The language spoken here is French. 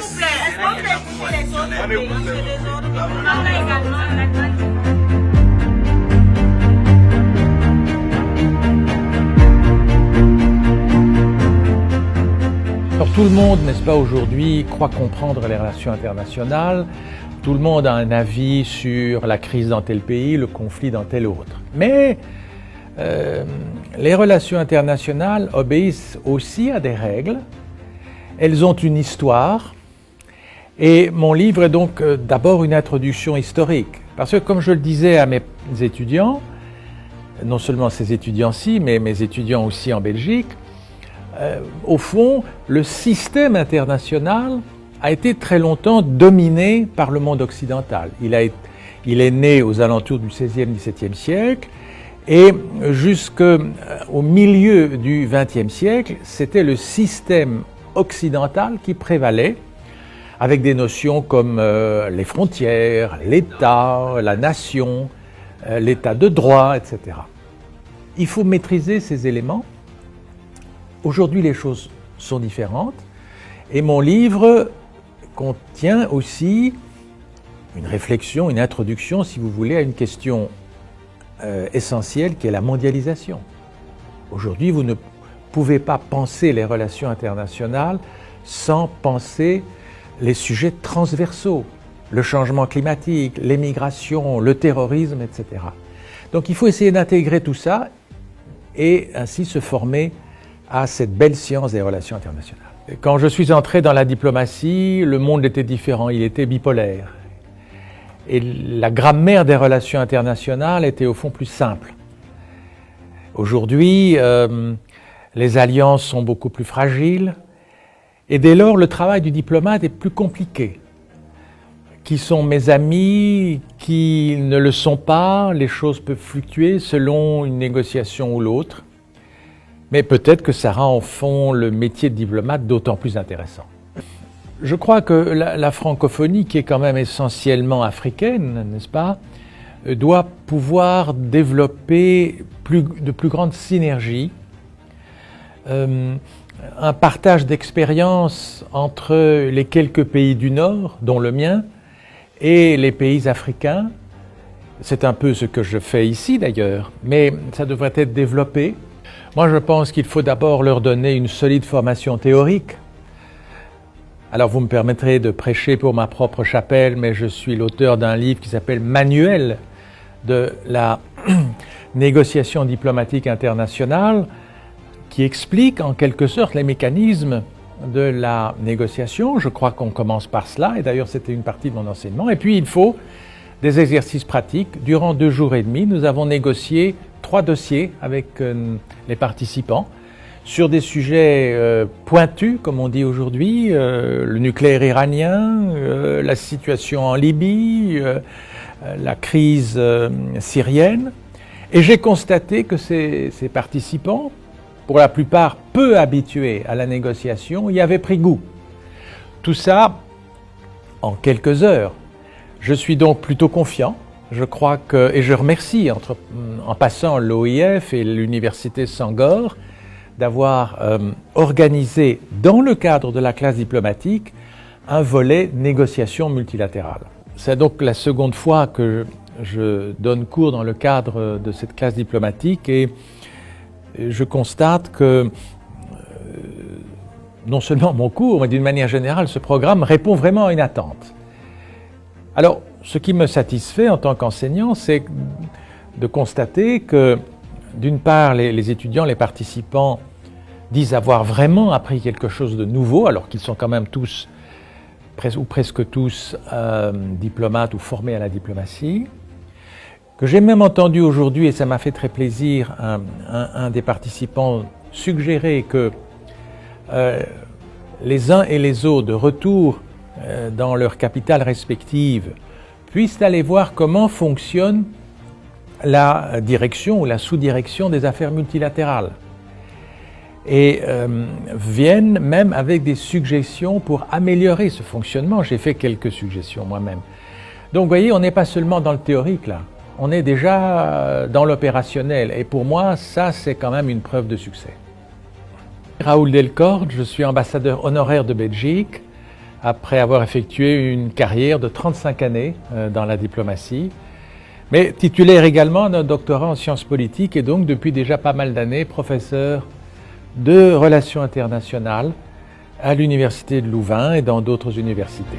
vous plaît, est-ce qu'on peut écouter les autres pays que les autres parlent également? Alors tout le monde, n'est-ce pas, aujourd'hui, croit comprendre les relations internationales. Tout le monde a un avis sur la crise dans tel pays, le conflit dans tel autre. Mais les relations internationales obéissent aussi à des règles. Elles ont une histoire. Et mon livre est donc d'abord une introduction historique. Parce que, comme je le disais à mes étudiants, non seulement ces étudiants-ci, mais mes étudiants aussi en Belgique, au fond, le système international a été très longtemps dominé par le monde occidental. Il est né aux alentours du XVIe, XVIIe siècle et jusqu'au milieu du XXe siècle, c'était le système occidental qui prévalait avec des notions comme les frontières, l'État, la nation, l'État de droit, etc. Il faut maîtriser ces éléments. Aujourd'hui, les choses sont différentes et mon livre contient aussi une réflexion, une introduction, si vous voulez, à une question essentielle qui est la mondialisation. Aujourd'hui, vous ne pouvez pas penser les relations internationales sans penser les sujets transversaux, le changement climatique, l'émigration, le terrorisme, etc. Donc il faut essayer d'intégrer tout ça et ainsi se former à cette belle science des relations internationales. Quand je suis entré dans la diplomatie, le monde était différent, il était bipolaire. Et la grammaire des relations internationales était au fond plus simple. Aujourd'hui, les alliances sont beaucoup plus fragiles et dès lors, le travail du diplomate est plus compliqué. Qui sont mes amis, qui ne le sont pas, les choses peuvent fluctuer selon une négociation ou l'autre. Mais peut-être que ça rend au fond le métier de diplomate d'autant plus intéressant. Je crois que la francophonie, qui est quand même essentiellement africaine, n'est-ce pas, doit pouvoir développer de plus grandes synergies, un partage d'expériences entre les quelques pays du Nord, dont le mien, et les pays africains. C'est un peu ce que je fais ici d'ailleurs, mais ça devrait être développé. Moi, je pense qu'il faut d'abord leur donner une solide formation théorique. Alors, vous me permettrez de prêcher pour ma propre chapelle, mais je suis l'auteur d'un livre qui s'appelle « Manuel de la négociation diplomatique internationale », qui explique en quelque sorte les mécanismes de la négociation. Je crois qu'on commence par cela, et d'ailleurs, c'était une partie de mon enseignement. Et puis, il faut des exercices pratiques. Durant 2 jours et demi, nous avons négocié 3 dossiers avec les participants sur des sujets pointus, comme on dit aujourd'hui, le nucléaire iranien, la situation en Libye, la crise syrienne. Et j'ai constaté que ces participants, pour la plupart peu habitués à la négociation, y avaient pris goût. Tout ça en quelques heures. Je suis donc plutôt confiant. Je crois que, et je remercie en passant l'OIF et l'université Sangor d'avoir organisé dans le cadre de la classe diplomatique un volet négociation multilatérale. C'est donc la seconde fois que je donne cours dans le cadre de cette classe diplomatique et je constate que non seulement mon cours, mais d'une manière générale, ce programme répond vraiment à une attente. Alors, ce qui me satisfait en tant qu'enseignant, c'est de constater que, d'une part, les étudiants, les participants disent avoir vraiment appris quelque chose de nouveau, alors qu'ils sont quand même tous, ou presque tous, diplomates ou formés à la diplomatie. Que j'ai même entendu aujourd'hui, et ça m'a fait très plaisir, un des participants suggérer que les uns et les autres, de retour dans leurs capitales respectives, puissent aller voir comment fonctionne la direction ou la sous-direction des affaires multilatérales. Et viennent même avec des suggestions pour améliorer ce fonctionnement. J'ai fait quelques suggestions moi-même. Donc vous voyez, on n'est pas seulement dans le théorique là, on est déjà dans l'opérationnel. Et pour moi, ça c'est quand même une preuve de succès. Raoul Delcorde, je suis ambassadeur honoraire de Belgique après avoir effectué une carrière de 35 années dans la diplomatie, mais titulaire également d'un doctorat en sciences politiques et donc depuis déjà pas mal d'années professeur de relations internationales à l'Université de Louvain et dans d'autres universités.